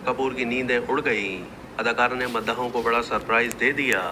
कपूर की नींदें उड़ गई। अदाकारा ने मद्दाहों को बड़ा सरप्राइज दे दिया।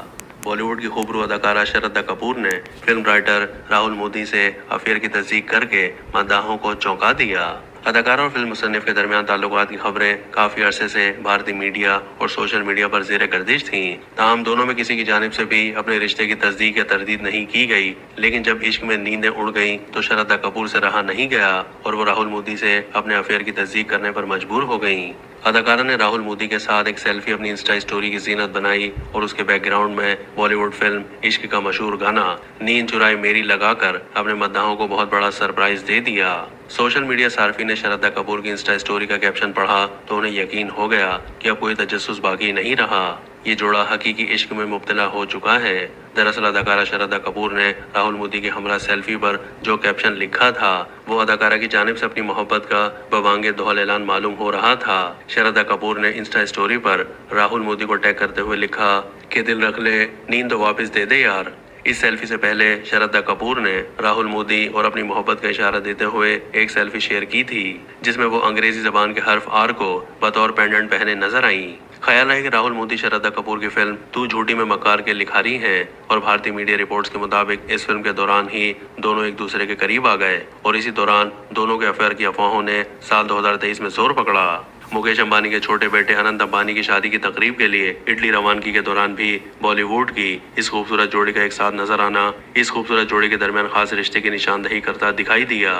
बॉलीवुड की खूबरू अदाकारा श्रद्धा कपूर ने फिल्म राइटर राहुल मोदी से अफेयर की तस्दीक करके मद्दाहों को चौंका दिया। अदाकारा और फिल्म मुसन्निफ के दरमियान ताल्लुकात की खबरें काफी अरसे से भारतीय मीडिया और सोशल मीडिया पर ज़ेर गर्दिश थीं। ताहम दोनों में किसी की जानिब से भी अपने रिश्ते की तस्दीक या तरदीद नहीं की गई, लेकिन जब इश्क में नींदें उड़ गईं तो श्रद्धा कपूर से रहा नहीं गया और वो राहुल मोदी से अपने अफेयर की तस्दीक करने पर मजबूर हो गईं। अदाकारा ने राहुल मोदी के साथ एक सेल्फी अपनी इंस्टा स्टोरी की जीनत बनाई और उसके बैकग्राउंड में बॉलीवुड फिल्म इश्क का मशहूर गाना नींद चुराए मेरी लगाकर अपने मद्दाहों को बहुत बड़ा सरप्राइज दे दिया। सोशल मीडिया सार्फी ने श्रद्धा कपूर की इंस्टा स्टोरी का कैप्शन पढ़ा तो उन्हें यकीन हो गया कि अब कोई तजस्सुस बाकी नहीं रहा। ये जोड़ा हकीकी इश्क में मुब्तला हो चुका है। दरअसल अदाकारा श्रद्धा कपूर ने राहुल मोदी की हमरा सेल्फी पर जो कैप्शन लिखा था वो अदाकारा की जानिब से अपनी मोहब्बत का बवांगे दोहल ऐलान मालूम हो रहा था। श्रद्धा कपूर ने इंस्टा स्टोरी पर राहुल मोदी को टैग करते हुए लिखा कि दिल रख ले, नींद तो वापस दे दे यार। इस सेल्फी से पहले श्रद्धा कपूर ने राहुल मोदी और अपनी मोहब्बत का इशारा देते हुए एक सेल्फी शेयर की थी जिसमें वो अंग्रेजी जबान के हर्फ आर को बतौर पेंडेंट पहने नजर आई। ख्याल है कि राहुल मोदी श्रद्धा कपूर की फिल्म तू झूठी में मक्कार के लिखारी हैं और भारतीय मीडिया रिपोर्ट्स के मुताबिक इस फिल्म के दौरान ही दोनों एक दूसरे के करीब आ गए और इसी दौरान दोनों के अफेयर की अफवाहों ने साल 2023 में जोर पकड़ा। मुकेश अंबानी के छोटे बेटे अनंत अंबानी की शादी की तकरीब के लिए इटली रवानगी के दौरान भी बॉलीवुड की इस खूबसूरत जोड़ी का एक साथ नजर आना इस खूबसूरत जोड़ी के दरमियान खास रिश्ते की निशानदही करता दिखाई दिया।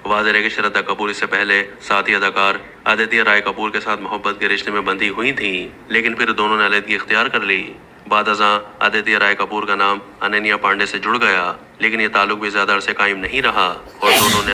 वाज़ेह है कि श्रद्धा कपूर इससे पहले साथी अदाकार आदित्य राय कपूर के साथ मोहब्बत के रिश्ते में बंधी हुई थी, लेकिन फिर दोनों ने अलहदगी इख्तियार कर ली। बाद अज़ां आदित्य राय कपूर का नाम अनन्या पांडे से जुड़ गया, लेकिन ये ताल्लुक भी ज्यादा अरसे कायम नहीं रहा और दोनों ने